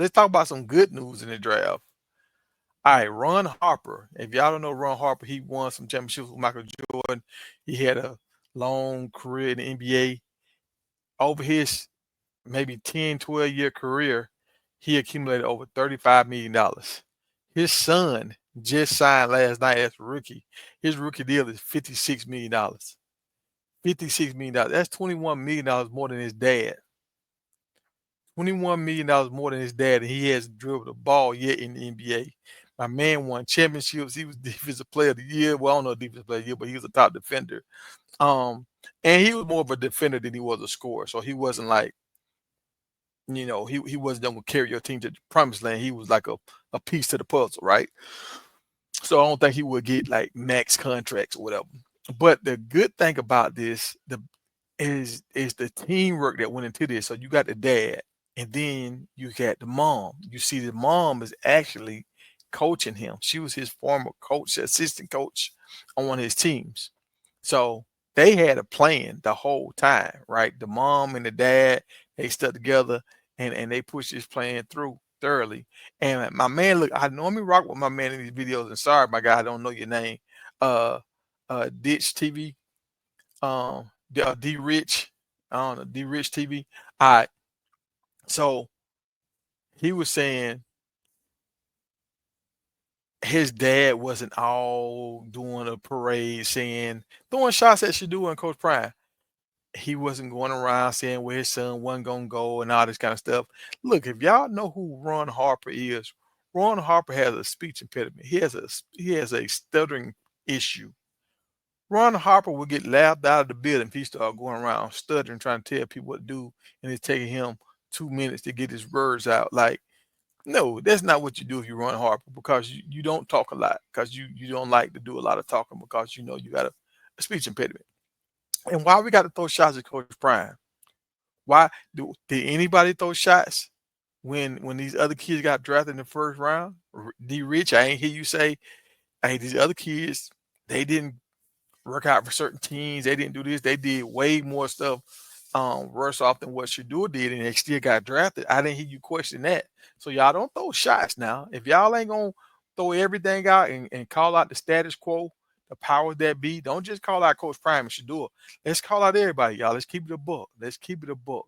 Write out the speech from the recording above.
let's talk about some good news in the draft. All right, Ron Harper. If y'all don't know Ron Harper, he won some championships with Michael Jordan. He had a long career in the NBA. Over his maybe 10, 12-year career, he accumulated over $35 million. His son just signed last night as a rookie. His rookie deal is $56 million. $56 million. That's $21 million more than his dad. $21 million more than his dad, and he hasn't dribbled a ball yet in the NBA. My man won championships. He was defensive player of the year. Well, I don't know defensive player of the year, but he was a top defender. Um, and he was more of a defender than he was a scorer. So he wasn't like, he wasn't going to carry your team to the promised land. He was like a piece to the puzzle, right? So I don't think he would get like max contracts or whatever. But the good thing about this, is the teamwork that went into this. So you got the dad, and then you got the mom. You see, the mom is actually coaching him. She was his former coach, assistant coach on one of his teams. So they had a plan the whole time, right? The mom and the dad, they stuck together and they pushed this plan through thoroughly. And my man, look, I normally rock with my man in these videos. And sorry, my guy, I don't know your name. Uh Ditch TV, D Rich, I don't know, D Rich TV. All right. So he was saying his dad wasn't all doing a parade saying throwing shots at Shadua and Coach Prime. He wasn't going around saying where his son wasn't gonna go and all this kind of stuff. Look, if y'all know who Ron Harper is, Ron Harper has a speech impediment. He has a stuttering issue. Ron Harper will get laughed out of the building if he start going around stuttering, trying to tell people what to do, and it's taking him 2 minutes to get his words out. Like, no, that's not what you do if you run Harper, because you don't talk a lot, because you don't like to do a lot of talking, because you got a speech impediment. And why we got to throw shots at Coach Prime? Did anybody throw shots when these other kids got drafted in the first round? D Rich, I ain't hear you say, hey, these other kids, they didn't work out for certain teams. They didn't do this. They did way more stuff worse off than what Shador did, and they still got drafted. I didn't hear you question that. So y'all don't throw shots now. If y'all ain't gonna throw everything out and call out the status quo, the powers that be, don't just call out Coach Prime and Shador. Let's call out everybody, y'all. Let's keep it a buck. Let's keep it a buck.